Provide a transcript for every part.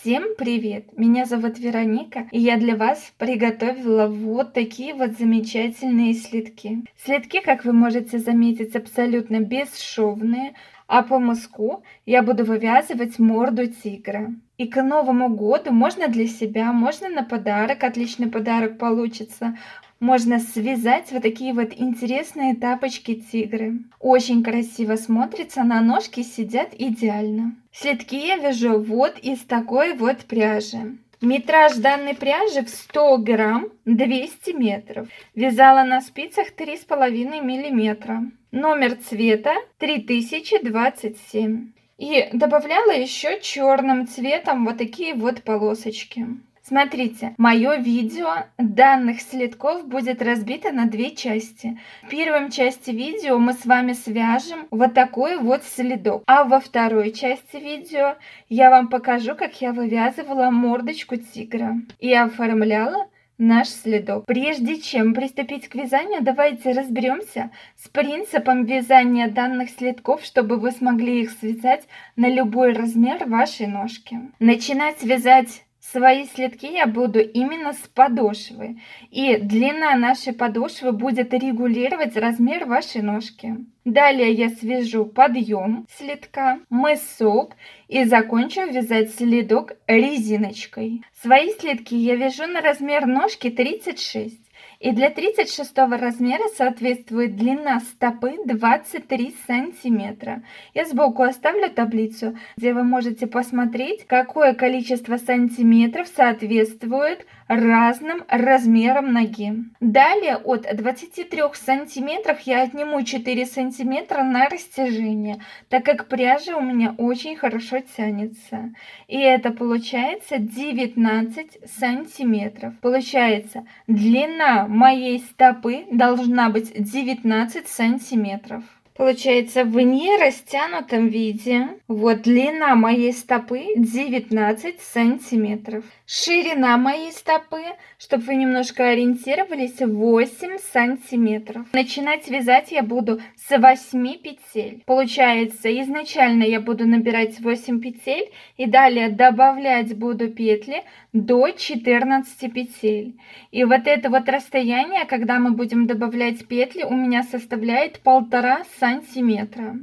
Всем привет! Меня зовут Вероника, и я для вас приготовила вот такие вот замечательные слитки. Слитки, как вы можете заметить, абсолютно бесшовные, а по мыску я буду вывязывать морду тигра. И к Новому году можно для себя, можно на подарок, отличный подарок получится. Можно связать вот такие вот интересные тапочки тигры. Очень красиво смотрится, на ножки сидят идеально. Слитки я вяжу вот из такой вот пряжи. Метраж данной пряжи в 100 грамм 200 метров. Вязала на спицах 3,5 миллиметра. Номер цвета 3027. И добавляла еще черным цветом вот такие вот полосочки. Смотрите, мое видео данных слитков будет разбито на две части. В первой части видео мы с вами свяжем вот такой вот следок. А во второй части видео я вам покажу, как я вывязывала мордочку тигра и оформляла наш следок. Прежде чем приступить к вязанию, давайте разберемся с принципом вязания данных следков, чтобы вы смогли их связать на любой размер вашей ножки. Начинать вязать свои слитки я буду именно с подошвы, и длина нашей подошвы будет регулировать размер вашей ножки. Далее я свяжу подъем слитка, мысок и закончу вязать следок резиночкой. Свои слитки я вяжу на размер ножки 36. И для 36 размера соответствует длина стопы 23 сантиметра. Я сбоку оставлю таблицу, где вы можете посмотреть, какое количество сантиметров соответствует разным размерам ноги. Далее от 23 сантиметров я отниму 4 сантиметра на растяжение, так как пряжа у меня очень хорошо тянется. И это получается 19 сантиметров. Получается, длина моей стопы должна быть 19 сантиметров. Получается, в нерастянутом виде вот длина моей стопы 19 сантиметров. Ширина моей стопы, чтобы вы немножко ориентировались, 8 сантиметров. Начинать вязать я буду с 8 петель. Получается, изначально я буду набирать 8 петель и далее добавлять буду петли до 14 петель. И вот это вот расстояние, когда мы будем добавлять петли, у меня составляет 1,5 сантиметра.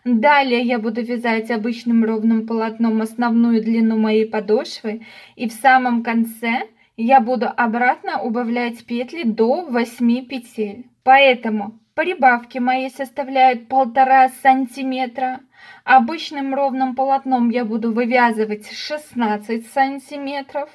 Далее я буду вязать обычным ровным полотном основную длину моей подошвы, и в самом конце я буду обратно убавлять петли до 8 петель. Поэтому прибавки мои составляют 1,5 сантиметра. Обычным ровным полотном я буду вывязывать 16 сантиметров.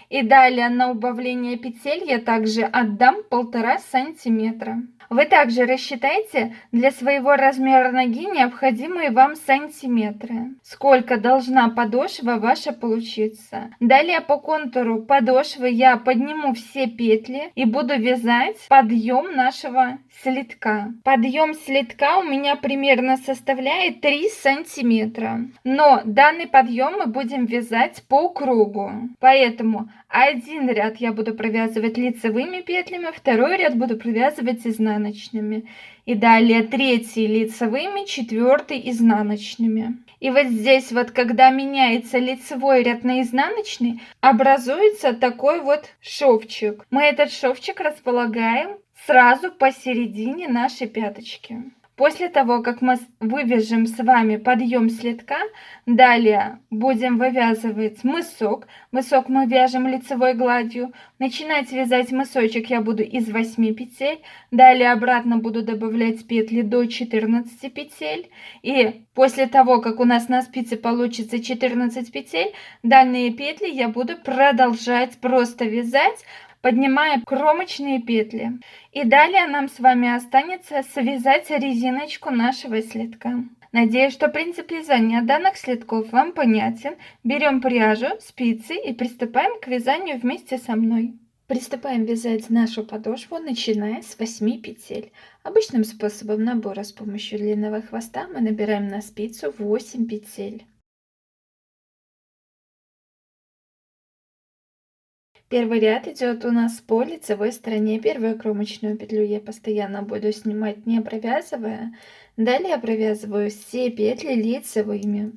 И далее на убавление петель я также отдам 1,5 сантиметра. Вы также рассчитайте для своего размера ноги необходимые вам сантиметры. Сколько должна подошва ваша получиться. Далее по контуру подошвы я подниму все петли и буду вязать подъем нашего слитка. Подъем слитка у меня примерно составляет 3 сантиметра. Но данный подъем мы будем вязать по кругу. Поэтому один ряд я буду провязывать лицевыми петлями, второй ряд буду провязывать изнаночными. И далее третий лицевыми, четвертый изнаночными. И вот здесь вот, когда меняется лицевой ряд на изнаночный, образуется такой вот шовчик. Мы этот шовчик располагаем сразу посередине нашей пяточки. После того, как мы вывяжем с вами подъем слитка, далее будем вывязывать мысок. Мысок мы вяжем лицевой гладью. Начинать вязать мысочек я буду из 8 петель. Далее обратно буду добавлять петли до 14 петель. И после того, как у нас на спице получится 14 петель, дальние петли я буду продолжать просто вязать, поднимая кромочные петли. И далее нам с вами останется связать резиночку нашего слитка. Надеюсь, что принцип вязания данных слитков вам понятен. Берем пряжу, спицы и приступаем к вязанию вместе со мной. Приступаем вязать нашу подошву, начиная с 8 петель. Обычным способом набора с помощью длинного хвоста мы набираем на спицу 8 петель. Первый ряд идет у нас по лицевой стороне. Первую кромочную петлю я постоянно буду снимать, не провязывая. Далее провязываю все петли лицевыми.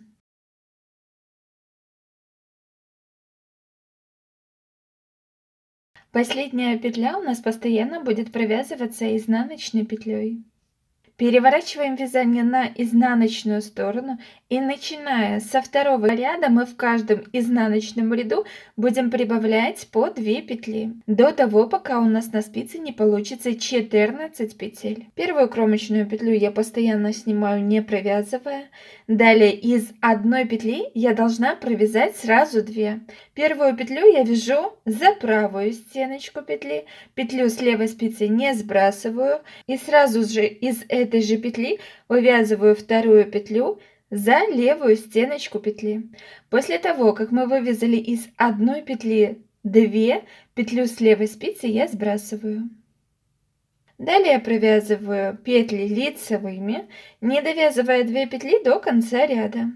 Последняя петля у нас постоянно будет провязываться изнаночной петлей. Переворачиваем вязание на изнаночную сторону и начиная со второго ряда мы в каждом изнаночном ряду будем прибавлять по 2 петли до того, пока у нас на спице не получится 14 петель. Первую кромочную петлю я постоянно снимаю, не провязывая. Далее из одной петли я должна провязать сразу 2. Первую петлю я вяжу за правую стеночку петли, петлю с левой спицы не сбрасываю и сразу же из этой же петли вывязываю вторую петлю за левую стеночку петли. После того, как мы вывязали из одной петли 2, петлю с левой спицы я сбрасываю. Далее провязываю петли лицевыми, не довязывая 2 петли до конца ряда.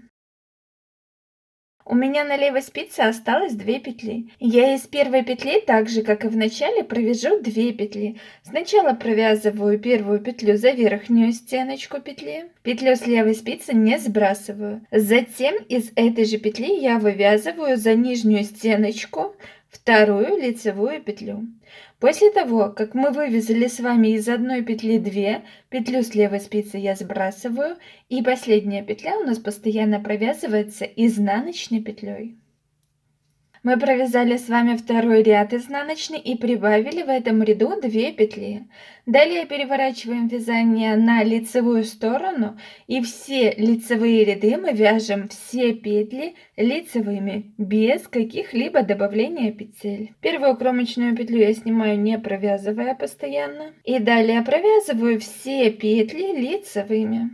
У меня на левой спице осталось 2 петли. Я из первой петли, так же как и в начале, провяжу 2 петли. Сначала провязываю первую петлю за верхнюю стеночку петли, петлю с левой спицы не сбрасываю. Затем из этой же петли я вывязываю за нижнюю стеночку вторую лицевую петлю. После того, как мы вывязали с вами из одной петли 2, петлю с левой спицы я сбрасываю, и последняя петля у нас постоянно провязывается изнаночной петлей. Мы провязали с вами второй ряд изнаночный и прибавили в этом ряду 2 петли. Далее переворачиваем вязание на лицевую сторону и все лицевые ряды мы вяжем все петли лицевыми, без каких-либо добавления петель. Первую кромочную петлю я снимаю, не провязывая постоянно. И далее провязываю все петли лицевыми.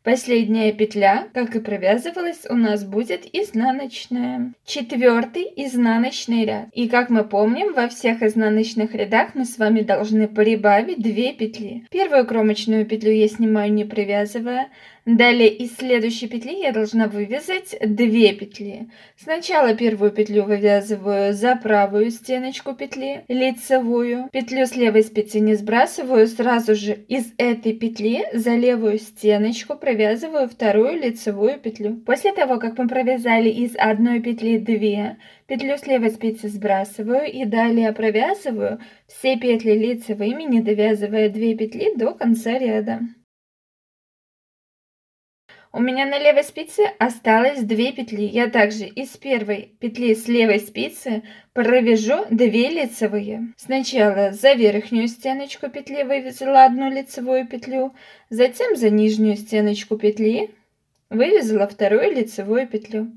Последняя петля, как и провязывалась, у нас будет изнаночная. Четвертый изнаночный ряд. И как мы помним, во всех изнаночных рядах мы с вами должны прибавить 2 петли. Первую кромочную петлю я снимаю, не провязывая. Далее из следующей петли я должна вывязать 2 петли. Сначала первую петлю вывязываю за правую стеночку петли, лицевую. Петлю с левой спицы не сбрасываю, сразу же из этой петли за левую стеночку провязываю вторую лицевую петлю. После того, как мы провязали из одной петли 2, петлю с левой спицы сбрасываю и далее провязываю все петли лицевыми, не довязывая 2 петли до конца ряда. У меня на левой спице осталось 2 петли. Я также из первой петли с левой спицы провяжу 2 лицевые. Сначала за верхнюю стеночку петли вывязала одну лицевую петлю, затем за нижнюю стеночку петли вывязала вторую лицевую петлю.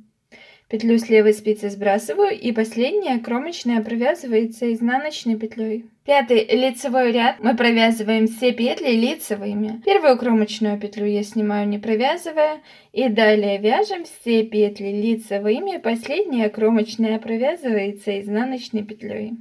Петлю с левой спицы сбрасываю и последняя кромочная провязывается изнаночной петлей. Пятый лицевой ряд мы провязываем все петли лицевыми. Первую кромочную петлю я снимаю, не провязывая, и далее вяжем все петли лицевыми. Последняя кромочная провязывается изнаночной петлей.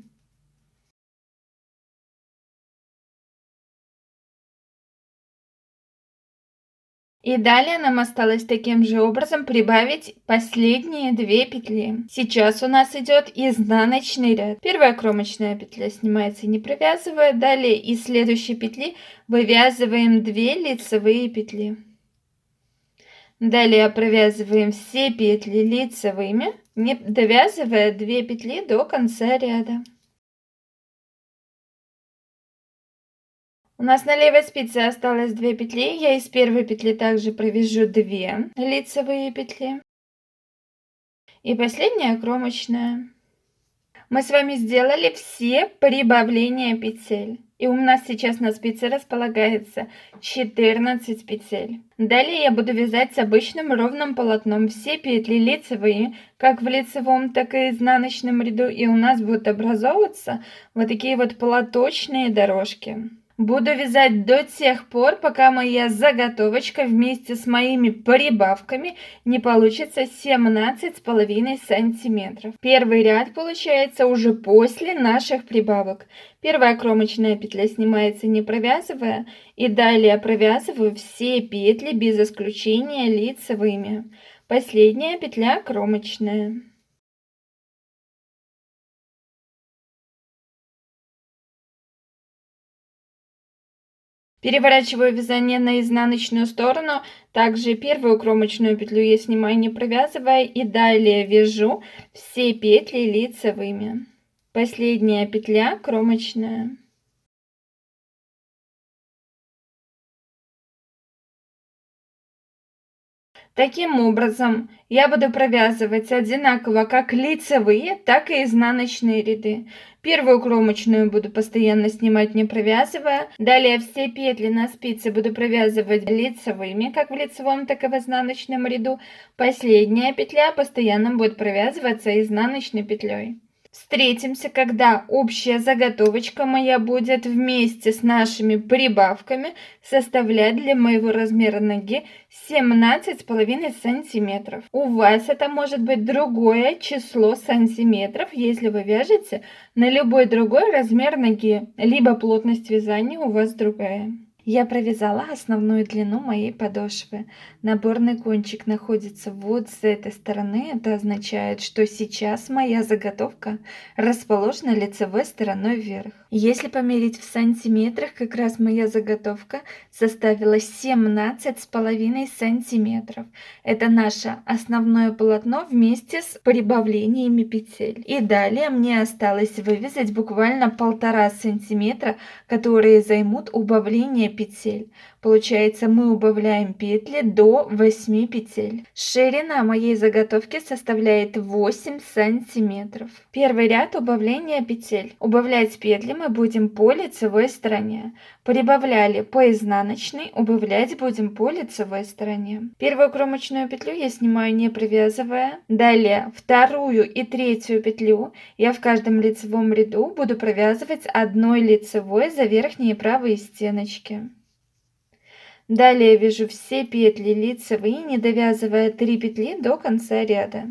И далее нам осталось таким же образом прибавить последние 2 петли. Сейчас у нас идет изнаночный ряд. Первая кромочная петля снимается, не провязывая. Далее из следующей петли вывязываем 2 лицевые петли. Далее провязываем все петли лицевыми, не довязывая 2 петли до конца ряда. У нас на левой спице осталось 2 петли. Я из первой петли также провяжу 2 лицевые петли. И последняя кромочная. Мы с вами сделали все прибавления петель. И у нас сейчас на спице располагается 14 петель. Далее я буду вязать с обычным ровным полотном все петли лицевые, как в лицевом, так и изнаночном ряду. И у нас будут образовываться вот такие вот полоточные дорожки. Буду вязать до тех пор, пока моя заготовочка вместе с моими прибавками не получится 17,5 сантиметров. Первый ряд получается уже после наших прибавок. Первая кромочная петля снимается, не провязывая, и далее провязываю все петли без исключения лицевыми. Последняя петля кромочная. Переворачиваю вязание на изнаночную сторону. Также первую кромочную петлю я снимаю, не провязывая, и далее вяжу все петли лицевыми. Последняя петля кромочная. Таким образом, я буду провязывать одинаково как лицевые, так и изнаночные ряды. Первую кромочную буду постоянно снимать, не провязывая. Далее все петли на спице буду провязывать лицевыми, как в лицевом, так и в изнаночном ряду. Последняя петля постоянно будет провязываться изнаночной петлей. Встретимся, когда общая заготовочка моя будет вместе с нашими прибавками составлять для моего размера ноги 17,5 сантиметров. У вас это может быть другое число сантиметров, если вы вяжете на любой другой размер ноги, либо плотность вязания у вас другая. Я провязала основную длину моей подошвы. Наборный кончик находится вот с этой стороны. Это означает, что сейчас моя заготовка расположена лицевой стороной вверх. Если померить в сантиметрах, как раз моя заготовка составила 17,5 сантиметров. Это наше основное полотно вместе с прибавлениями петель. И далее мне осталось вывязать буквально 1,5 сантиметра, которые займут убавление петель. Получается, мы убавляем петли до 8 петель. Ширина моей заготовки составляет 8 сантиметров. Первый ряд убавления петель. Убавлять петли мы будем по лицевой стороне. Прибавляли по изнаночной, убавлять будем по лицевой стороне. Первую кромочную петлю я снимаю, не провязывая. Далее вторую и третью петлю я в каждом лицевом ряду буду провязывать одной лицевой за верхние правые стеночки. Далее вяжу все петли лицевые, не довязывая 3 петли до конца ряда.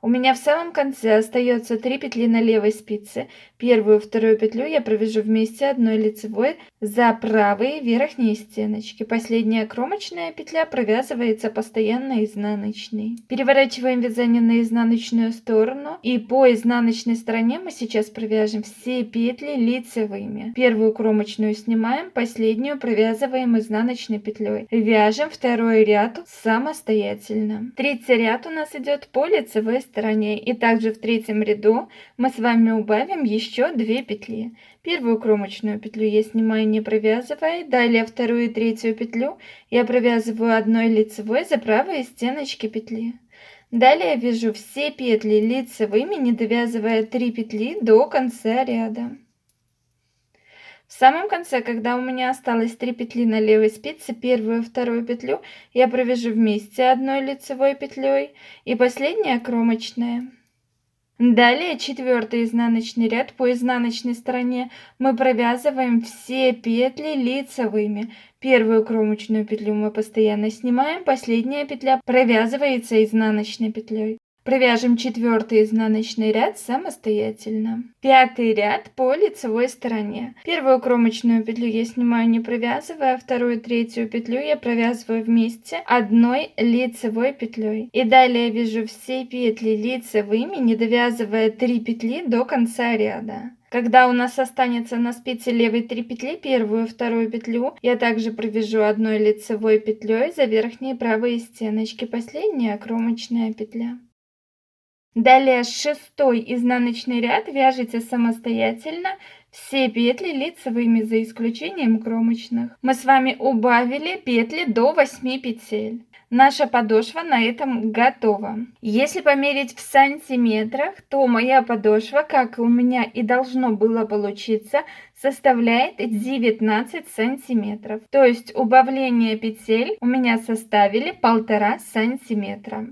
У меня в самом конце остается 3 петли на левой спице. Первую и вторую петлю я провяжу вместе одной лицевой за правые верхние стеночки. Последняя кромочная петля провязывается постоянно изнаночной. Переворачиваем вязание на изнаночную сторону, и по изнаночной стороне мы сейчас провяжем все петли лицевыми. Первую кромочную снимаем, последнюю провязываем изнаночной петлей. Вяжем второй ряд самостоятельно. Третий ряд у нас идет по лицевой стороне. И также в третьем ряду мы с вами убавим еще 2 петли. Первую кромочную петлю я снимаю, не провязывая. Далее вторую и третью петлю я провязываю одной лицевой за правые стеночки петли. Далее вяжу все петли лицевыми, не довязывая 3 петли до конца ряда. В самом конце, когда у меня осталось 3 петли на левой спице, первую и вторую петлю я провяжу вместе одной лицевой петлей, и последняя кромочная. Далее четвертый изнаночный ряд. По изнаночной стороне мы провязываем все петли лицевыми. Первую кромочную петлю мы постоянно снимаем, последняя петля провязывается изнаночной петлей. Провяжем четвертый изнаночный ряд самостоятельно. Пятый ряд по лицевой стороне. Первую кромочную петлю я снимаю, не провязывая, вторую и третью петлю я провязываю вместе одной лицевой петлей. И далее вяжу все петли лицевыми, не довязывая 3 петли до конца ряда. Когда у нас останется на спице левой 3 петли, первую и вторую петлю я также провяжу одной лицевой петлей за верхние правые стеночки. Последняя кромочная петля. Далее шестой изнаночный ряд вяжите самостоятельно все петли лицевыми за исключением кромочных. Мы с вами убавили петли до 8 петель. Наша подошва на этом готова. Если померить в сантиметрах, то моя подошва, как у меня и должно было получиться, составляет 19 сантиметров. То есть убавление петель у меня составили 1,5 сантиметра.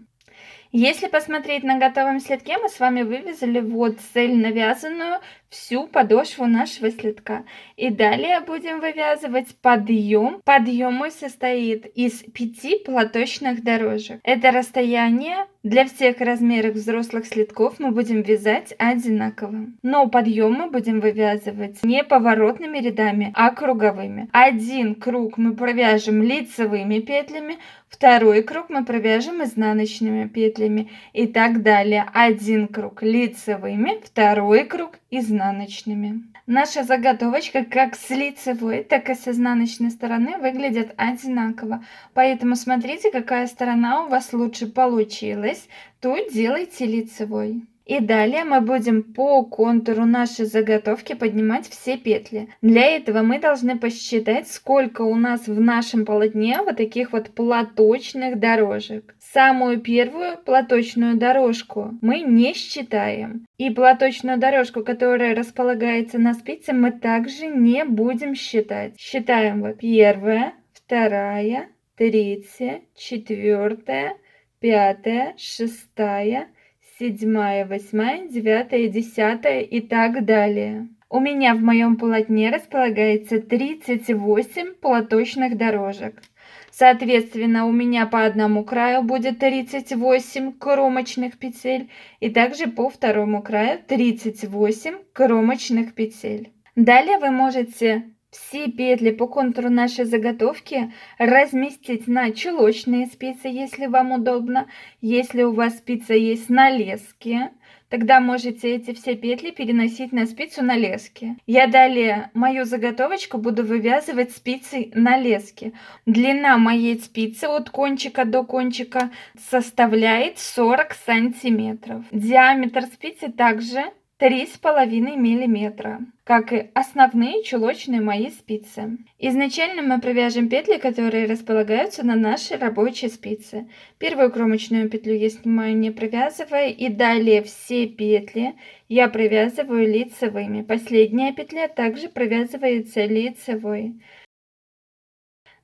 Если посмотреть на готовом следке, мы с вами вывязали вот цельно вязаную всю подошву нашего следка. И далее будем вывязывать подъем. Подъем мой состоит из 5 платочных дорожек. Это расстояние для всех размеров взрослых следков мы будем вязать одинаково. Но подъем мы будем вывязывать не поворотными рядами, а круговыми. Один круг мы провяжем лицевыми петлями, второй круг мы провяжем изнаночными петлями и так далее. Один круг лицевыми, второй круг изнаночными. Наша заготовочка как с лицевой, так и с изнаночной стороны выглядит одинаково. Поэтому смотрите, какая сторона у вас лучше получилась, ту делайте лицевой. И далее мы будем по контуру нашей заготовки поднимать все петли. Для этого мы должны посчитать, сколько у нас в нашем полотне вот таких вот платочных дорожек. Самую первую платочную дорожку мы не считаем. И платочную дорожку, которая располагается на спице, мы также не будем считать. Считаем вот первая, вторая, третья, четвертая, пятая, шестая, 7, 8, 9, 10 и так далее. У меня в моем полотне располагается 38 платочных дорожек. Соответственно, у меня по одному краю будет 38 кромочных петель и также по второму краю 38 кромочных петель. Далее вы можете все петли по контуру нашей заготовки разместить на чулочные спицы, если вам удобно. Если у вас спица есть на леске, тогда можете эти все петли переносить на спицу на леске. Я далее мою заготовочку буду вывязывать спицей на леске. Длина моей спицы от кончика до кончика составляет 40 сантиметров. Диаметр спицы также 3,5 миллиметра, как и основные чулочные мои спицы. Изначально мы провяжем петли, которые располагаются на нашей рабочей спице. Первую кромочную петлю я снимаю, не провязывая, и далее все петли я провязываю лицевыми. Последняя петля также провязывается лицевой.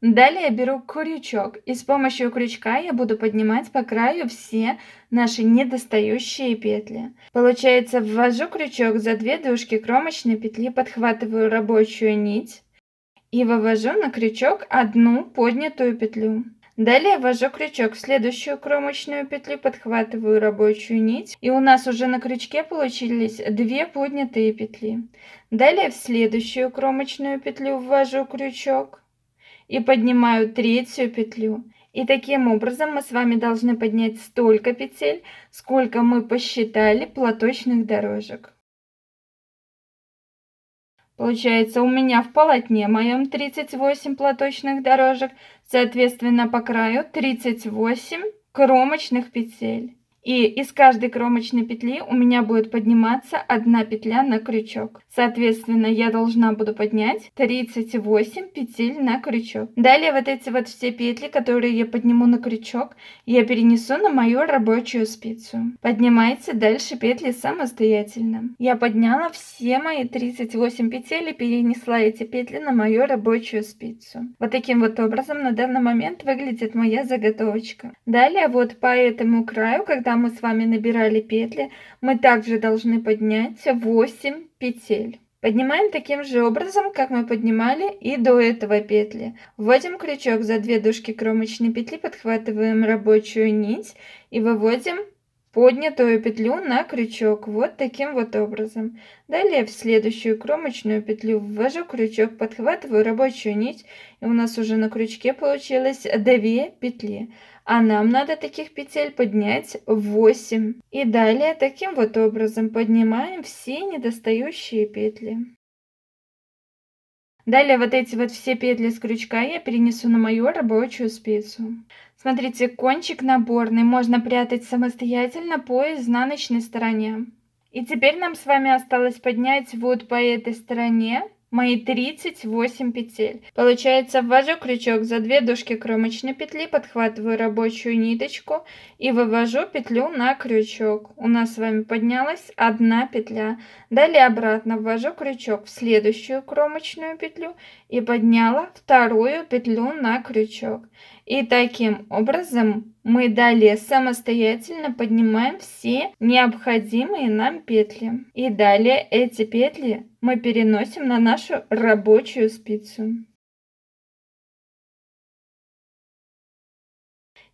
Далее беру крючок, и с помощью крючка я буду поднимать по краю все наши недостающие петли. Получается, ввожу крючок за 2 дужки кромочной петли, подхватываю рабочую нить и вывожу на крючок одну поднятую петлю. Далее ввожу крючок в следующую кромочную петлю, подхватываю рабочую нить, и у нас уже на крючке получились 2 поднятые петли. Далее в следующую кромочную петлю ввожу крючок и поднимаю третью петлю. И таким образом мы с вами должны поднять столько петель, сколько мы посчитали платочных дорожек. Получается, у меня в полотне моем 38 платочных дорожек, соответственно, по краю 38 кромочных петель. И из каждой кромочной петли у меня будет подниматься 1 петля на крючок. Соответственно, я должна буду поднять 38 петель на крючок. Далее вот эти вот все петли, которые я подниму на крючок, я перенесу на мою рабочую спицу. Поднимайте дальше петли самостоятельно. Я подняла все мои 38 петель и перенесла эти петли на мою рабочую спицу. Вот таким вот образом на данный момент выглядит моя заготовочка. Далее вот по этому краю, когда мы с вами набирали петли, мы также должны поднять 8 петель. Поднимаем таким же образом, как мы поднимали и до этого петли. Вводим крючок за 2 дужки кромочной петли, подхватываем рабочую нить и выводим поднятую петлю на крючок, вот таким вот образом. Далее в следующую кромочную петлю ввожу крючок, подхватываю рабочую нить, и у нас уже на крючке получилось 2 петли. А нам надо таких петель поднять 8. И далее таким вот образом поднимаем все недостающие петли. Далее вот эти вот все петли с крючка я перенесу на мою рабочую спицу. Смотрите, кончик наборный можно прятать самостоятельно по изнаночной стороне. И теперь нам с вами осталось поднять вот по этой стороне мои 38 петель. Получается, ввожу крючок за 2 дужки кромочной петли, подхватываю рабочую ниточку и вывожу петлю на крючок. У нас с вами поднялась 1 петля. Далее обратно ввожу крючок в следующую кромочную петлю и подняла 2 петлю на крючок. И таким образом мы далее самостоятельно поднимаем все необходимые нам петли. И далее эти петли мы переносим на нашу рабочую спицу.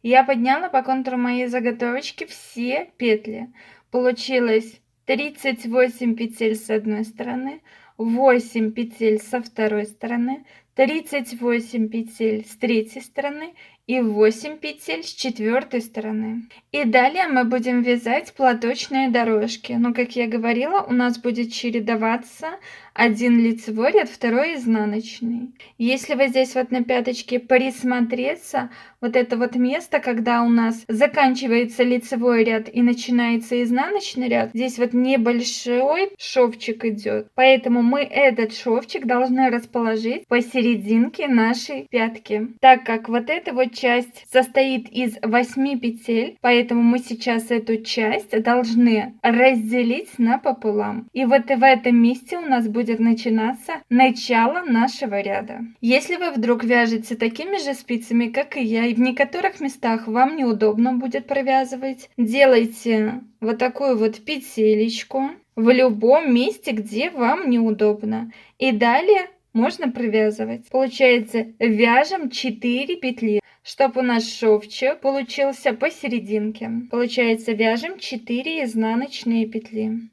Я подняла по контуру моей заготовочки все петли. Получилось 38 петель с одной стороны, 8 петель со второй стороны, 38 петель с третьей стороны и 8 петель с четвертой стороны. И далее мы будем вязать платочные дорожки. Но, как я говорила, у нас будет чередоваться один лицевой ряд, второй изнаночный. Если вы здесь вот на пяточке присмотреться, вот это вот место, когда у нас заканчивается лицевой ряд и начинается изнаночный ряд, здесь вот небольшой шовчик идет. Поэтому мы этот шовчик должны расположить посерединке нашей пятки. Так как вот эта вот часть состоит из 8 петель, поэтому мы сейчас эту часть должны разделить напополам. И вот в этом месте у нас будет начинаться начало нашего ряда. Если вы вдруг вяжете такими же спицами, как и я, и в некоторых местах вам неудобно будет провязывать, делайте вот такую вот петелечку в любом месте, где вам неудобно. И далее можно провязывать. Получается, вяжем 4 петли, чтобы у нас шовчик получился посерединке. Получается, вяжем 4 изнаночные петли.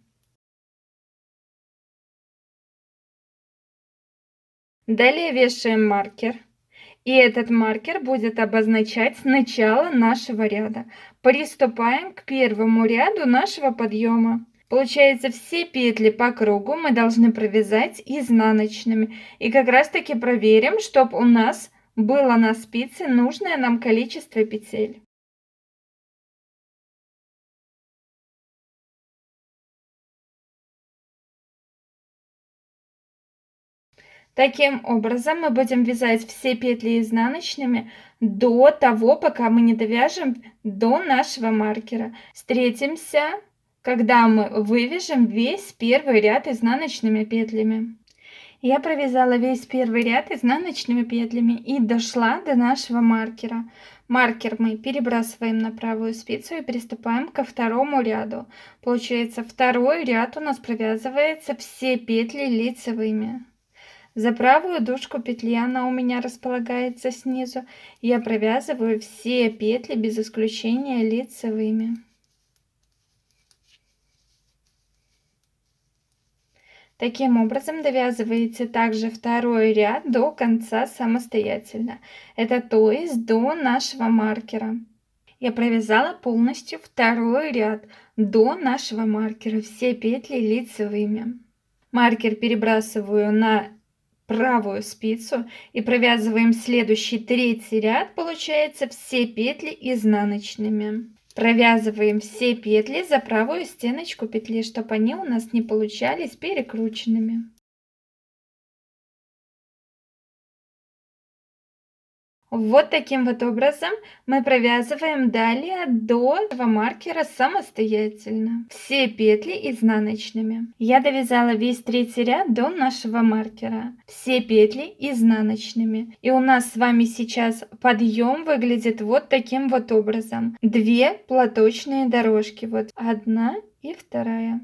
Далее вешаем маркер. И этот маркер будет обозначать начало нашего ряда. Приступаем к первому ряду нашего подъема. Получается, все петли по кругу мы должны провязать изнаночными. И как раз таки проверим, чтобы у нас было на спице нужное нам количество петель. Таким образом мы будем вязать все петли изнаночными до того, пока мы не довяжем до нашего маркера. Встретимся, когда мы вывяжем весь первый ряд изнаночными петлями. Я провязала весь первый ряд изнаночными петлями и дошла до нашего маркера. Маркер мы перебрасываем на правую спицу и приступаем ко второму ряду. Получается, второй ряд у нас провязывается все петли лицевыми. За правую дужку петли, она у меня располагается снизу, я провязываю все петли без исключения лицевыми. Таким образом довязываете также второй ряд до конца самостоятельно. Это то есть до нашего маркера. Я провязала полностью второй ряд до нашего маркера, все петли лицевыми. Маркер перебрасываю на правую спицу и провязываем следующий третий ряд, получается все петли изнаночными. Провязываем все петли за правую стеночку петли, чтобы они у нас не получались перекрученными. Вот таким вот образом мы провязываем далее до этого маркера самостоятельно. Все петли изнаночными. Я довязала весь третий ряд до нашего маркера. Все петли изнаночными. И у нас с вами сейчас подъем выглядит вот таким вот образом. Две платочные дорожки. Вот одна и вторая.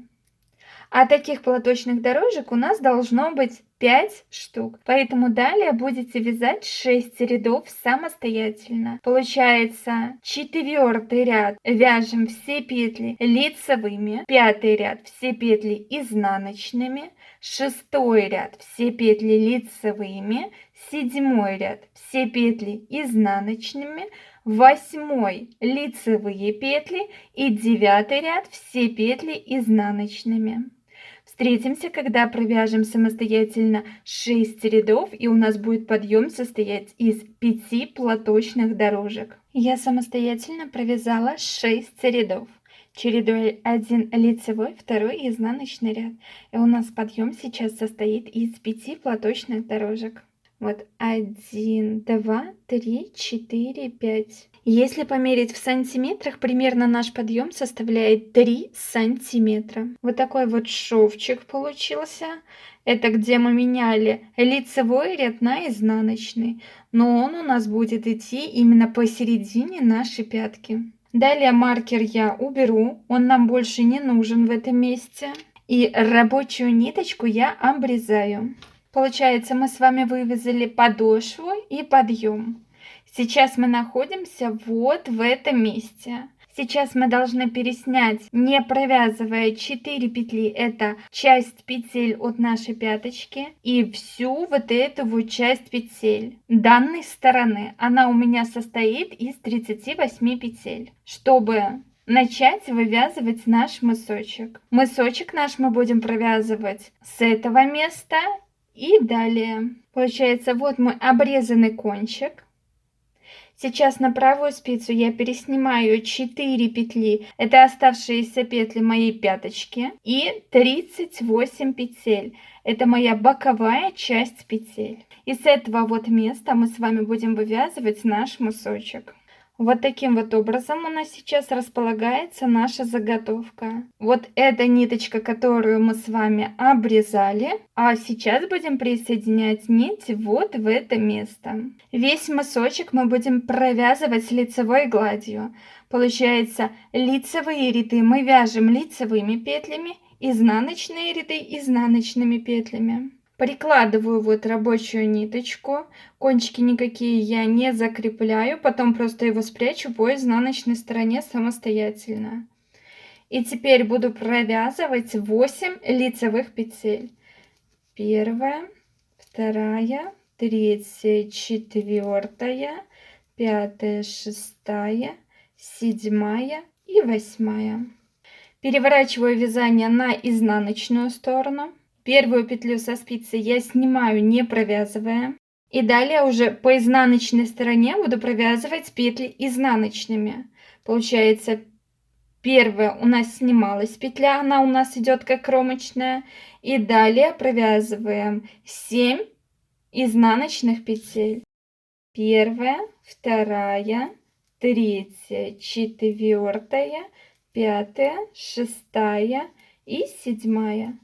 А таких платочных дорожек у нас должно быть 5 штук. Поэтому далее будете вязать 6 рядов самостоятельно. Получается, 4-й ряд вяжем все петли лицевыми, 5-й ряд все петли изнаночными, 6-й ряд все петли лицевыми, 7-й ряд все петли изнаночными, 8-й лицевые петли и 9-й ряд все петли изнаночными. Встретимся, когда провяжем самостоятельно 6 рядов, и у нас будет подъем состоять из 5 платочных дорожек. Я самостоятельно провязала 6 рядов. Чередой один лицевой, второй изнаночный ряд. И у нас подъем сейчас состоит из 5 платочных дорожек. Вот 1, 2, 3, 4, 5. Если померить в сантиметрах, примерно наш подъем составляет 3 сантиметра. Вот такой вот шовчик получился. Это где мы меняли лицевой ряд на изнаночный. Но он у нас будет идти именно посередине нашей пятки. Далее маркер я уберу. Он нам больше не нужен в этом месте. И рабочую ниточку я обрезаю. Получается, мы с вами вывязали подошву и подъем. Сейчас мы находимся вот в этом месте. Сейчас мы должны переснять, не провязывая 4 петли, это часть петель от нашей пяточки и всю вот эту вот часть петель данной стороны. Она у меня состоит из 38 петель. Чтобы начать вывязывать наш мысочек. Мысочек наш мы будем провязывать с этого места и далее. Получается, вот мой обрезанный кончик. Сейчас на правую спицу я переснимаю 4 петли, это оставшиеся петли моей пяточки, и 38 петель, это моя боковая часть петель. И с этого вот места мы с вами будем вывязывать наш мысочек. Вот таким вот образом у нас сейчас располагается наша заготовка. Вот эта ниточка, которую мы с вами обрезали, а сейчас будем присоединять нить вот в это место. Весь мысочек мы будем провязывать лицевой гладью. Получается, лицевые ряды мы вяжем лицевыми петлями, изнаночные ряды изнаночными петлями. Прикладываю вот рабочую ниточку, кончики никакие я не закрепляю, потом просто его спрячу по изнаночной стороне самостоятельно. И теперь буду провязывать 8 лицевых петель. Первая, вторая, третья, четвертая, пятая, шестая, седьмая и восьмая. Переворачиваю вязание на изнаночную сторону. Первую петлю со спицы я снимаю, не провязывая. И далее уже по изнаночной стороне буду провязывать петли изнаночными. Получается, первая у нас снималась петля, она у нас идет как кромочная. И далее провязываем 7 изнаночных петель. Первая, вторая, третья, четвертая, пятая, шестая и седьмая.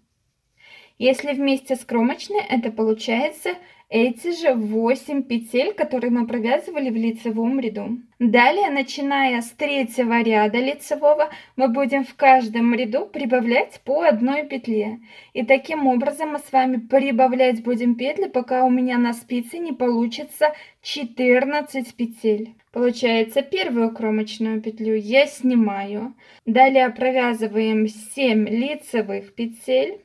Если вместе с кромочной, это получается эти же 8 петель, которые мы провязывали в лицевом ряду. Далее, начиная с третьего ряда лицевого, мы будем в каждом ряду прибавлять по одной петле. И таким образом мы с вами прибавлять будем петли, пока у меня на спице не получится 14 петель. Получается, первую кромочную петлю я снимаю. Далее провязываем 7 лицевых петель.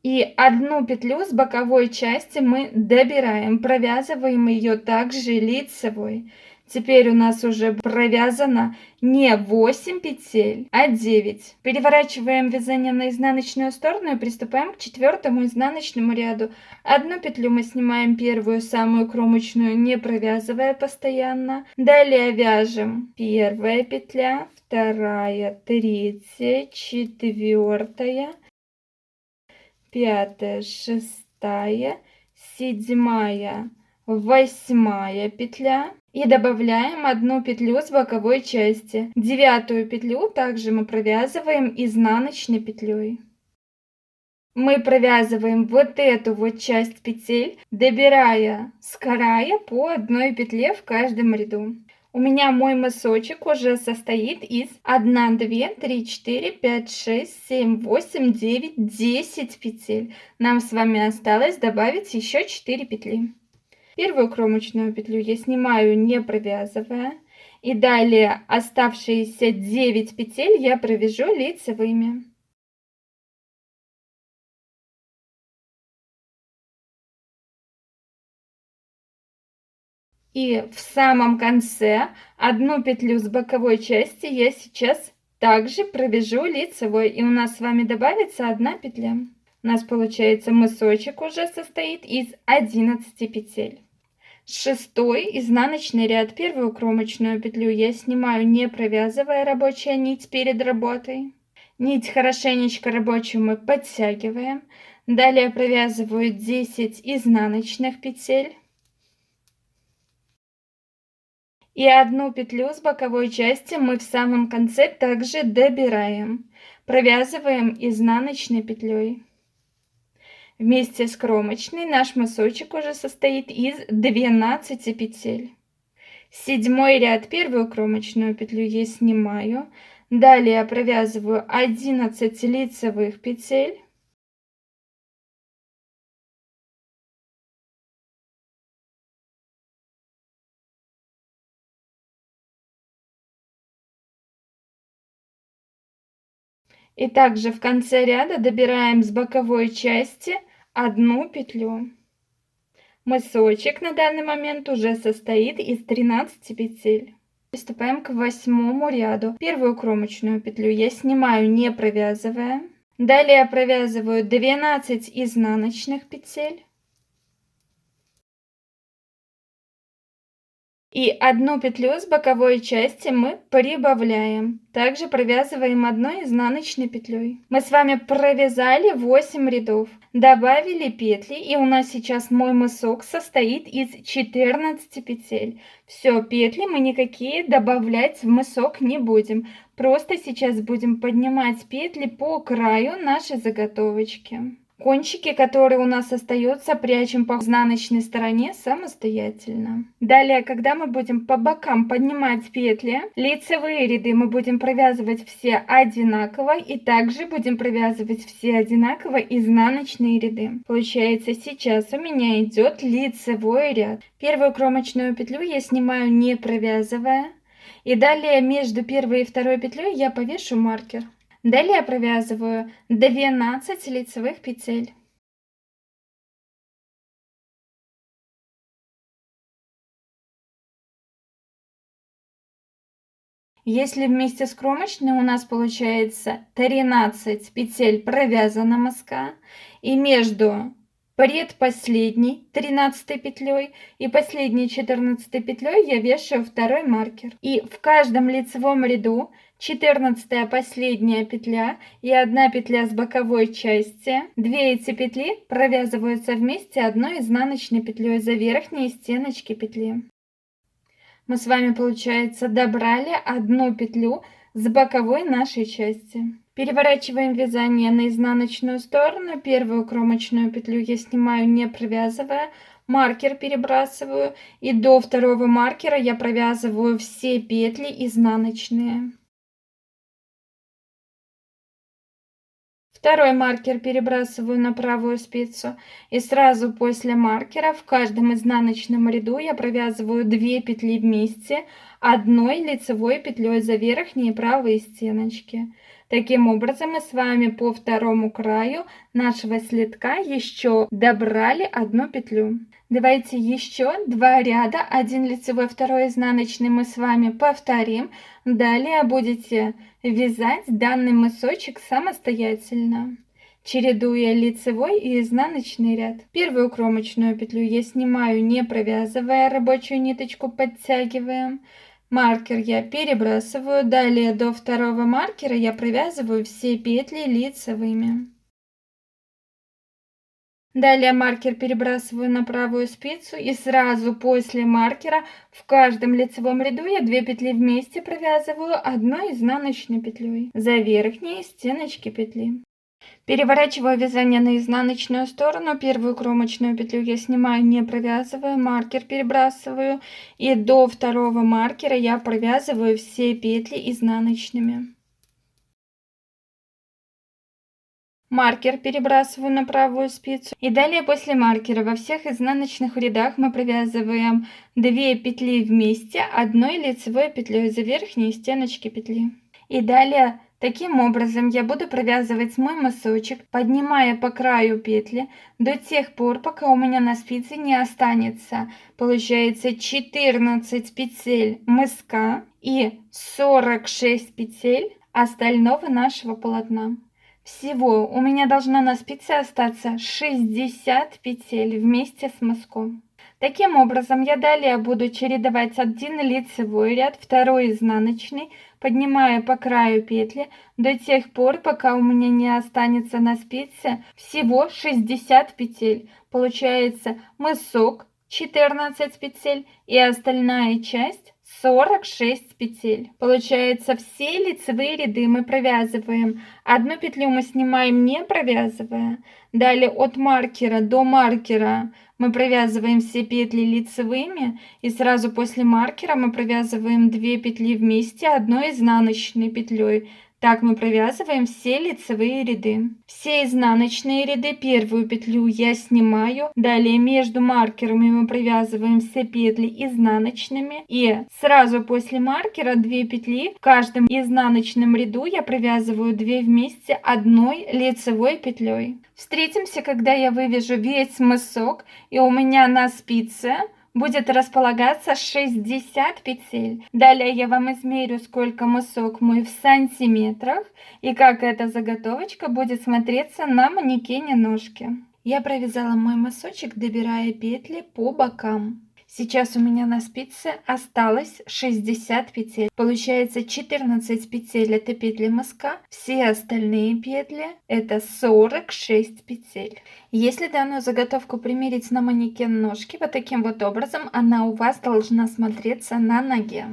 И одну петлю с боковой части мы добираем, провязываем ее также лицевой. Теперь у нас уже провязано не 8 петель, а 9. Переворачиваем вязание на изнаночную сторону и приступаем к четвертому изнаночному ряду. Одну петлю мы снимаем, первую, самую кромочную, не провязывая постоянно. Далее вяжем первая петля, вторая, третья, четвертая, пятая, шестая, седьмая, восьмая петля. И добавляем одну петлю с боковой части. Девятую петлю также мы провязываем изнаночной петлей. Мы провязываем вот эту вот часть петель, добирая с края по одной петле в каждом ряду. У меня мой мысочек уже состоит из 1, 2, 3, 4, 5, 6, 7, 8, 9, 10 петель. Нам с вами осталось добавить еще 4 петли. Первую кромочную петлю я снимаю, не провязывая. И далее оставшиеся 9 петель я провяжу лицевыми. И в самом конце одну петлю с боковой части я сейчас также провяжу лицевой. И у нас с вами добавится одна петля. У нас получается мысочек уже состоит из 11 петель. Шестой изнаночный ряд, первую кромочную петлю я снимаю, не провязывая, рабочая нить перед работой. Нить хорошенечко рабочую мы подтягиваем. Далее провязываю 10 изнаночных петель. И одну петлю с боковой части мы в самом конце также добираем. Провязываем изнаночной петлей. Вместе с кромочной наш мысочек уже состоит из 12 петель. Седьмой ряд, первую кромочную петлю я снимаю. Далее провязываю 11 лицевых петель. И также в конце ряда добираем с боковой части 1 петлю. Мысочек на данный момент уже состоит из 13 петель. Приступаем к 8 ряду. Первую кромочную петлю я снимаю, не провязывая. Далее провязываю 12 изнаночных петель и 1 петлю с боковой части мы прибавляем. Также провязываем 1 изнаночной петлей. Мы с вами провязали 8 рядов, добавили петли, и у нас сейчас мой мысок состоит из 14 петель. Все, петли мы никакие добавлять в мысок не будем. Просто сейчас будем поднимать петли по краю нашей заготовочки. Кончики, которые у нас остаются, прячем по изнаночной стороне самостоятельно. Далее, когда мы будем по бокам поднимать петли, лицевые ряды мы будем провязывать все одинаково, и также будем провязывать все одинаково изнаночные ряды. Получается, сейчас у меня идет лицевой ряд. Первую кромочную петлю я снимаю, не провязывая, и далее между первой и второй петлей я повешу маркер. Далее провязываю 12 лицевых петель. Если вместе с кромочной у нас получается 13 петель провязана мыска, и между предпоследней 13 петлей и последней 14 петлей я вешаю второй маркер. И в каждом лицевом ряду 14 последняя петля и 1 петля с боковой части. Две эти петли провязываются вместе одной изнаночной петлей за верхние стеночки петли. Мы с вами, получается, добрали 1 петлю с боковой нашей части. Переворачиваем вязание на изнаночную сторону. Первую кромочную петлю я снимаю, не провязывая, маркер перебрасываю, и до второго маркера я провязываю все петли изнаночные. Второй маркер перебрасываю на правую спицу, и сразу после маркера в каждом изнаночном ряду я провязываю 2 петли вместе одной лицевой петлей за верхние правые стеночки. Таким образом мы с вами по второму краю нашего слитка еще добрали 1 петлю. Давайте еще 2 ряда, 1 лицевой, 2 изнаночный мы с вами повторим. Далее будете вязать данный мысочек самостоятельно, чередуя лицевой и изнаночный ряд. Первую кромочную петлю я снимаю, не провязывая, рабочую ниточку подтягиваем. Маркер я перебрасываю. Далее до второго маркера я провязываю все петли лицевыми. Далее маркер перебрасываю на правую спицу, и сразу после маркера в каждом лицевом ряду я 2 петли вместе провязываю одной изнаночной петлей за верхние стеночки петли. Переворачиваю вязание на изнаночную сторону. Первую кромочную петлю я снимаю, не провязывая, маркер перебрасываю, и до второго маркера я провязываю все петли изнаночными. Маркер перебрасываю на правую спицу, и далее после маркера во всех изнаночных рядах мы провязываем 2 петли вместе одной лицевой петлей за верхние стеночки петли. И далее таким образом я буду провязывать мой мысочек, поднимая по краю петли до тех пор, пока у меня на спице не останется, получается, 14 петель мыска и 46 петель остального нашего полотна. Всего у меня должно на спице остаться 60 петель вместе с мыском. Таким образом, я далее буду чередовать 1 лицевой ряд, 2 изнаночный, поднимая по краю петли до тех пор, пока у меня не останется на спице всего 60 петель. Получается мысок 14 петель и остальная часть 46 петель. Получается, все лицевые ряды мы провязываем. 1 петлю мы снимаем, не провязывая. Далее от маркера до маркера мы провязываем все петли лицевыми, и сразу после маркера мы провязываем 2 петли вместе одной изнаночной петлей. Так мы провязываем все лицевые ряды. Все изнаночные ряды, первую петлю я снимаю. Далее между маркерами мы провязываем все петли изнаночными. И сразу после маркера 2 петли. В каждом изнаночном ряду я провязываю 2 вместе одной лицевой петлей. Встретимся, когда я вывяжу весь мысок и у меня на спице будет располагаться 60 петель. Далее я вам измерю, сколько мысок мой в сантиметрах и как эта заготовочка будет смотреться на манекене ножки. Я провязала мой мысочек, добирая петли по бокам. Сейчас у меня на спице осталось 60 петель. Получается 14 петель это петли мыска, все остальные петли это 46 петель. Если данную заготовку примерить на манекен ножки, вот таким вот образом она у вас должна смотреться на ноге.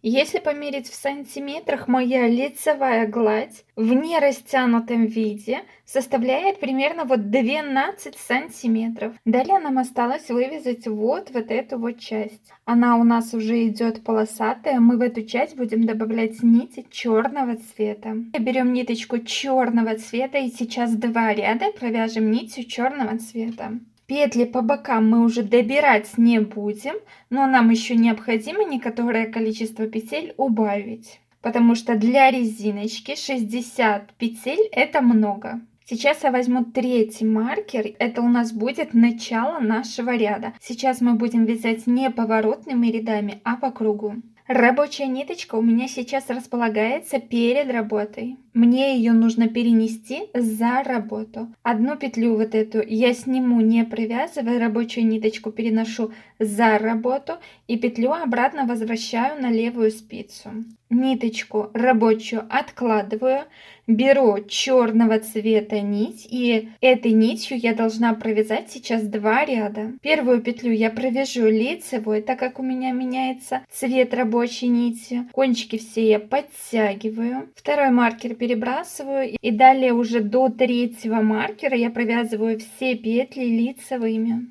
Если померить в сантиметрах, моя лицевая гладь в нерастянутом виде составляет примерно вот 12 сантиметров. Далее нам осталось вывязать вот эту вот часть. Она у нас уже идет полосатая. Мы в эту часть будем добавлять нити черного цвета. Берем ниточку черного цвета и сейчас 2 ряда провяжем нитью черного цвета. Петли по бокам мы уже добирать не будем, но нам еще необходимо некоторое количество петель убавить, потому что для резиночки 60 петель это много. Сейчас я возьму 3-й маркер, это у нас будет начало нашего ряда. Сейчас мы будем вязать не поворотными рядами, а по кругу. Рабочая ниточка у меня сейчас располагается перед работой. Мне ее нужно перенести за работу. Одну петлю вот эту я сниму, не провязывая, рабочую ниточку переношу за работу и петлю обратно возвращаю на левую спицу. Ниточку рабочую откладываю, беру черного цвета нить и этой нитью я должна провязать сейчас 2 ряда. Первую петлю я провяжу лицевой, так как у меня меняется цвет рабочей нити. Кончики все я подтягиваю. Второй маркер перебрасываю и далее уже до 3-го маркера я провязываю все петли лицевыми.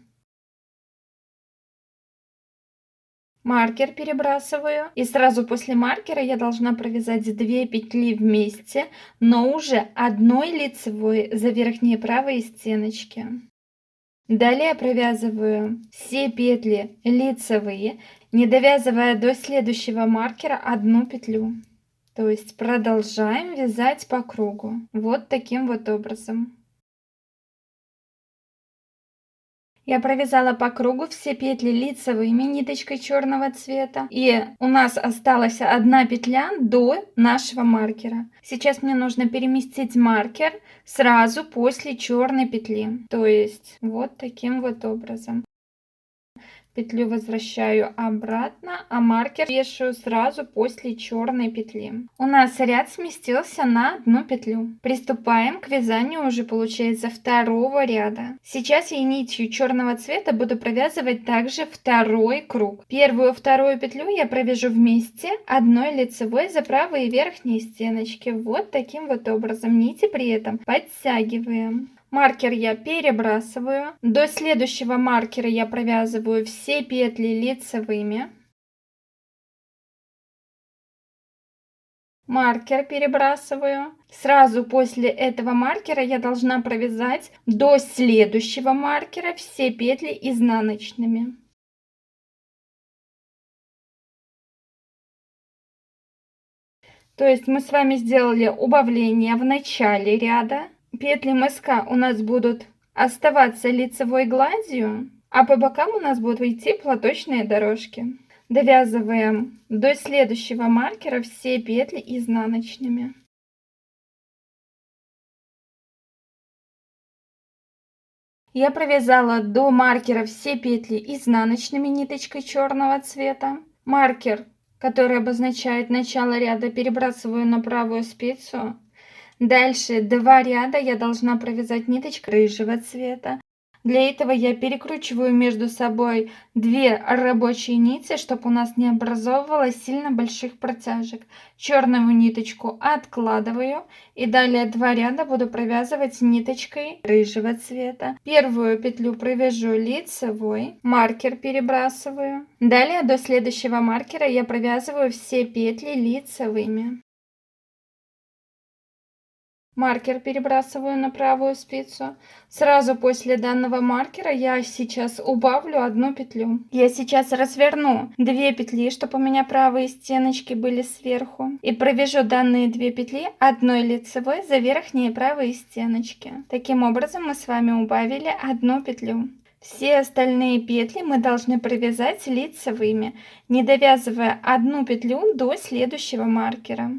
Маркер перебрасываю и сразу после маркера я должна провязать 2 петли вместе, но уже одной лицевой за верхние правые стеночки. Далее провязываю все петли лицевые, не довязывая до следующего маркера одну петлю. То есть продолжаем вязать по кругу вот таким вот образом. Я провязала по кругу все петли лицевыми ниточкой черного цвета. И у нас осталась одна петля до нашего маркера. Сейчас мне нужно переместить маркер сразу после черной петли. То есть вот таким вот образом. Петлю возвращаю обратно, а маркер вешаю сразу после черной петли. У нас ряд сместился на одну петлю. Приступаем к вязанию уже получается 2-го ряда. Сейчас я нитью черного цвета буду провязывать также 2-й круг. Первую и вторую петлю я провяжу вместе одной лицевой за правые верхние стеночки. Вот таким вот образом. Нити при этом подтягиваем. Маркер я перебрасываю. До следующего маркера я провязываю все петли лицевыми. Маркер перебрасываю. Сразу после этого маркера я должна провязать до следующего маркера все петли изнаночными. То есть мы с вами сделали убавление в начале ряда. Петли мыска у нас будут оставаться лицевой гладью, а по бокам у нас будут идти платочные дорожки. Довязываем до следующего маркера все петли изнаночными. Я провязала до маркера все петли изнаночными ниточкой черного цвета. Маркер, который обозначает начало ряда, перебрасываю на правую спицу. Дальше 2 ряда я должна провязать ниточкой рыжего цвета. Для этого я перекручиваю между собой 2 рабочие нити, чтобы у нас не образовывалось сильно больших протяжек. Черную ниточку откладываю и далее 2 ряда буду провязывать ниточкой рыжего цвета. Первую петлю провяжу лицевой, маркер перебрасываю. Далее до следующего маркера я провязываю все петли лицевыми. Маркер перебрасываю на правую спицу. Сразу после данного маркера я сейчас убавлю одну петлю. Я сейчас разверну 2 петли, чтобы у меня правые стеночки были сверху. И провяжу данные 2 петли одной лицевой за верхние правые стеночки. Таким образом мы с вами убавили одну петлю. Все остальные петли мы должны провязать лицевыми, не довязывая одну петлю до следующего маркера.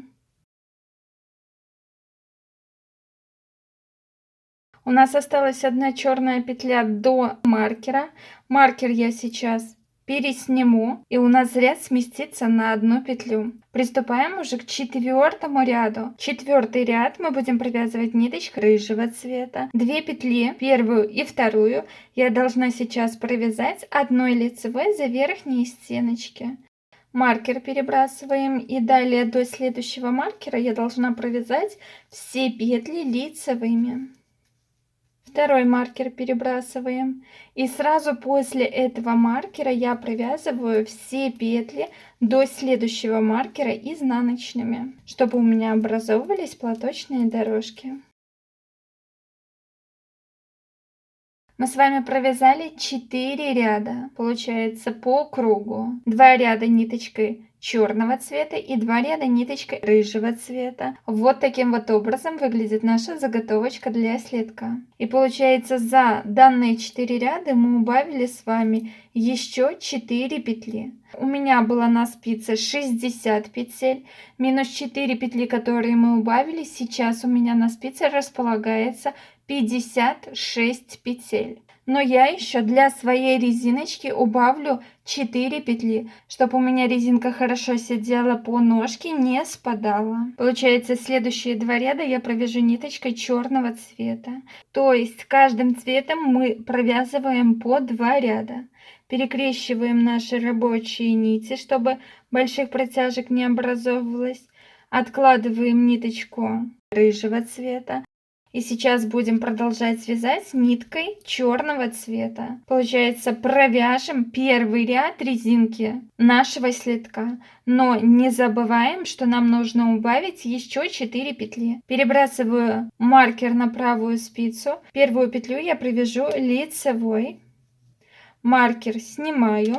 У нас осталась одна черная петля до маркера. Маркер я сейчас пересниму, и у нас ряд сместится на одну петлю. Приступаем уже к 4-му ряду. 4-й ряд мы будем провязывать ниточкой рыжего цвета. 2 петли, первую и вторую, я должна сейчас провязать одной лицевой за верхние стеночки. Маркер перебрасываем, и далее до следующего маркера я должна провязать все петли лицевыми. Второй маркер перебрасываем, и сразу после этого маркера я провязываю все петли до следующего маркера изнаночными, чтобы у меня образовывались платочные дорожки. Мы с вами провязали 4 ряда, получается, по кругу. 2 ряда ниточкой черного цвета и 2 ряда ниточкой рыжего цвета. Вот таким вот образом выглядит наша заготовочка для слитка. И получается, за данные 4 ряда мы убавили с вами еще 4 петли. У меня было на спице 60 петель, минус 4 петли, которые мы убавили, сейчас у меня на спице располагается 56 петель. Но я еще для своей резиночки убавлю 4 петли, чтобы у меня резинка хорошо сидела по ножке, не спадала. Получается, следующие 2 ряда я провяжу ниточкой черного цвета. То есть каждым цветом мы провязываем по 2 ряда. Перекрещиваем наши рабочие нити, чтобы больших протяжек не образовывалось. Откладываем ниточку рыжего цвета. И сейчас будем продолжать вязать ниткой черного цвета. Получается, провяжем первый ряд резинки нашего слитка. Но не забываем, что нам нужно убавить еще 4 петли. Перебрасываю маркер на правую спицу. Первую петлю я провяжу лицевой. Маркер снимаю.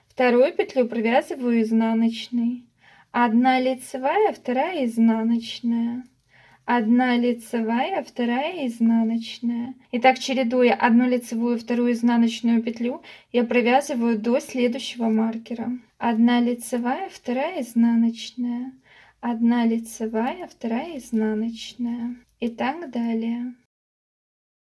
Вторую петлю провязываю изнаночной. Одна лицевая, вторая изнаночная. Одна лицевая, вторая изнаночная. И так, чередуя одну лицевую, вторую изнаночную петлю, я провязываю до следующего маркера. Одна лицевая, вторая изнаночная. Одна лицевая, вторая изнаночная. И так далее.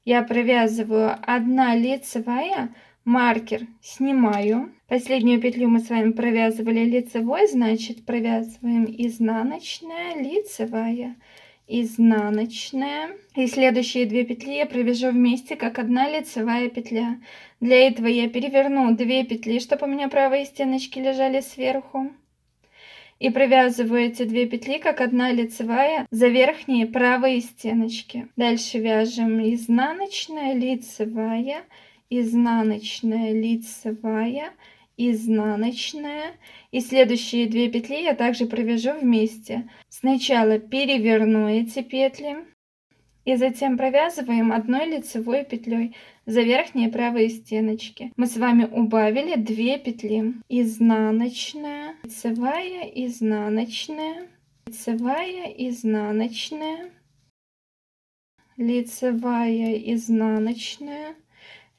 Я провязываю одна лицевая, маркер снимаю. Последнюю петлю мы с вами провязывали лицевой, значит провязываем изнаночная, лицевая, изнаночная, и следующие 2 петли я провяжу вместе как одна лицевая петля. Для этого я переверну 2 петли, чтобы у меня правые стеночки лежали сверху, и провязываю эти 2 петли как одна лицевая за верхние правые стеночки. Дальше вяжем изнаночная, лицевая, изнаночная, лицевая, изнаночная, и следующие 2 петли я также провяжу вместе. Сначала переверну эти петли и затем провязываем одной лицевой петлей за верхние правые стеночки. Мы с вами убавили 2 петли. Изнаночная, лицевая, изнаночная, лицевая, изнаночная, лицевая, изнаночная,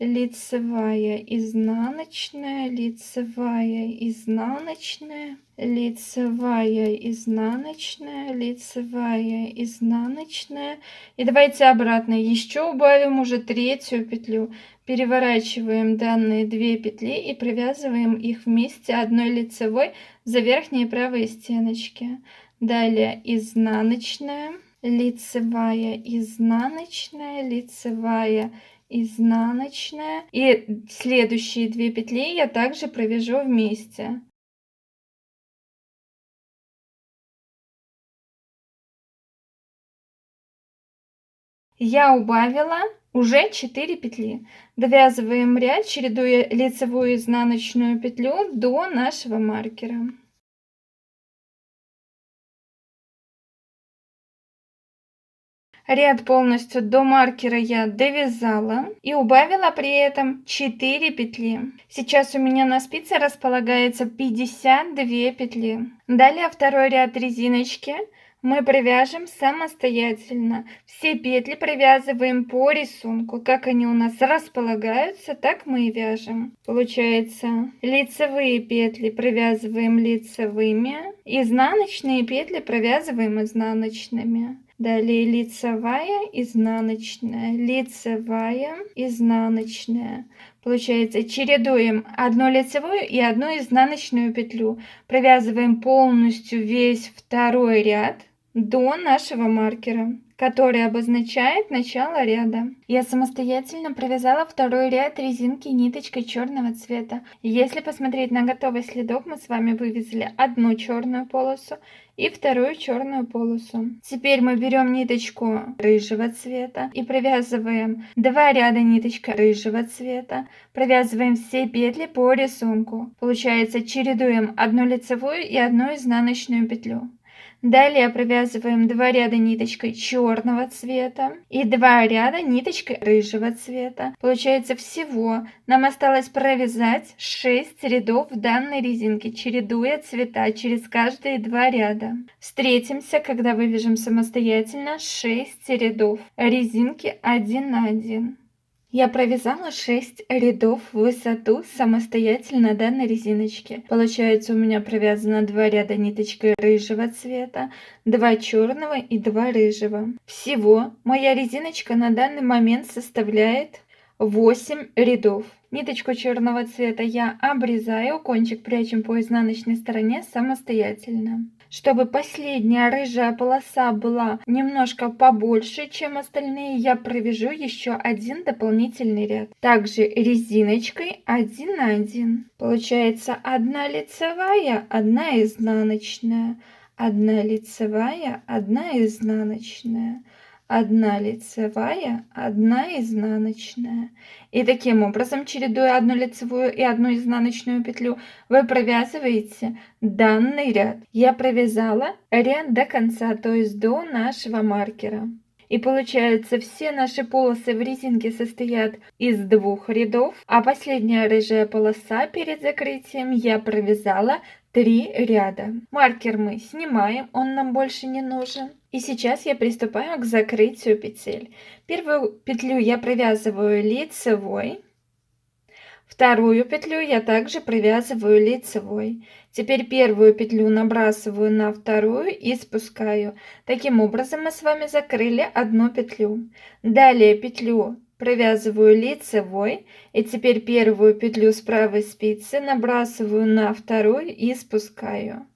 лицевая, изнаночная, лицевая, изнаночная, лицевая, изнаночная, лицевая, изнаночная. И давайте обратно еще убавим уже 3-ю петлю. Переворачиваем данные 2 петли и провязываем их вместе одной лицевой за верхние правые стеночки. Далее изнаночная, лицевая, изнаночная, лицевая, изнаночная, и следующие 2 петли я также провяжу вместе. Я убавила уже 4 петли. Довязываем ряд, чередуя лицевую и изнаночную петлю до нашего маркера. Ряд полностью до маркера я довязала и убавила при этом 4 петли. Сейчас у меня на спице располагается 52 петли. Далее второй ряд резиночки мы провяжем самостоятельно. Все петли провязываем по рисунку. Как они у нас располагаются, так мы и вяжем. Получается, лицевые петли провязываем лицевыми, изнаночные петли провязываем изнаночными. Далее лицевая, изнаночная, лицевая, изнаночная. Получается, чередуем одну лицевую и одну изнаночную петлю. Провязываем полностью весь второй ряд до нашего маркера, который обозначает начало ряда. Я самостоятельно провязала второй ряд резинки ниточкой черного цвета. Если посмотреть на готовый следок, мы с вами вывязали одну черную полосу и вторую черную полосу. Теперь мы берем ниточку рыжего цвета и провязываем 2 ряда ниточкой рыжего цвета. Провязываем все петли по рисунку. Получается, чередуем одну лицевую и одну изнаночную петлю. Далее провязываем 2 ряда ниточкой черного цвета и 2 ряда ниточкой рыжего цвета. Получается, всего нам осталось провязать 6 рядов данной резинки, чередуя цвета через каждые 2 ряда. Встретимся, когда вывяжем самостоятельно 6 рядов резинки 1 на 1. Я провязала 6 рядов в высоту самостоятельно данной резиночки. Получается, у меня провязано 2 ряда ниточкой рыжего цвета, 2 черного и 2 рыжего. Всего моя резиночка на данный момент составляет 8 рядов. Ниточку черного цвета я обрезаю, кончик прячем по изнаночной стороне самостоятельно. Чтобы последняя рыжая полоса была немножко побольше, чем остальные, я провяжу еще один дополнительный ряд. Также резиночкой 1 на 1. Получается 1 лицевая, 1 изнаночная, 1 лицевая, 1 изнаночная. 1 лицевая, 1 изнаночная. И таким образом, чередуя одну лицевую и одну изнаночную петлю, вы провязываете данный ряд. Я провязала ряд до конца, то есть до нашего маркера. И получается, все наши полосы в резинке состоят из 2 рядов, а последняя рыжая полоса перед закрытием я провязала 3 ряда. Маркер мы снимаем, он нам больше не нужен. И сейчас я приступаю к закрытию петель. Первую петлю я провязываю лицевой. Вторую петлю я также провязываю лицевой. Теперь первую петлю набрасываю на вторую и спускаю. Таким образом мы с вами закрыли одну петлю. Далее петлю провязываю лицевой. И теперь первую петлю с правой спицы набрасываю на вторую и спускаю.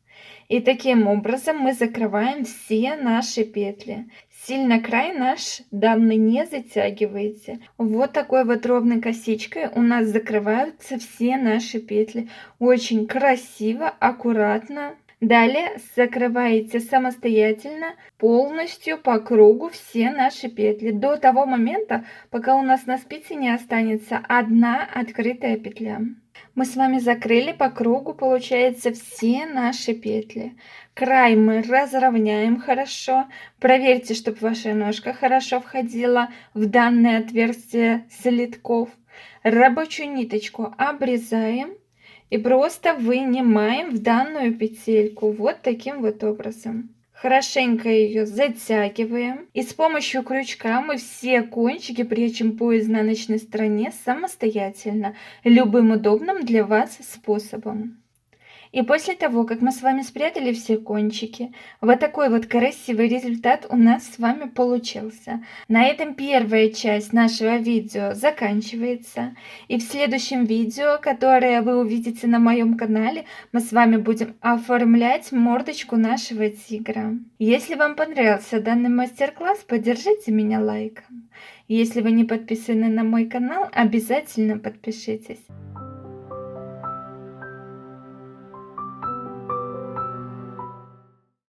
И таким образом мы закрываем все наши петли. Сильно край наш данный не затягивайте. Вот такой вот ровной косичкой у нас закрываются все наши петли. Очень красиво, аккуратно. Далее закрываете самостоятельно полностью по кругу все наши петли. До того момента, пока у нас на спице не останется одна открытая петля. Мы с вами закрыли по кругу, получается, все наши петли. Край мы разровняем хорошо. Проверьте, чтобы ваша ножка хорошо входила в данное отверстие слитков. Рабочую ниточку обрезаем и просто вынимаем в данную петельку вот таким вот образом. Хорошенько ее затягиваем. И с помощью крючка мы все кончики прячем по изнаночной стороне самостоятельно, любым удобным для вас способом. И после того, как мы с вами спрятали все кончики, вот такой вот красивый результат у нас с вами получился. На этом первая часть нашего видео заканчивается. И в следующем видео, которое вы увидите на моем канале, мы с вами будем оформлять мордочку нашего тигра. Если вам понравился данный мастер-класс, поддержите меня лайком. Если вы не подписаны на мой канал, обязательно подпишитесь.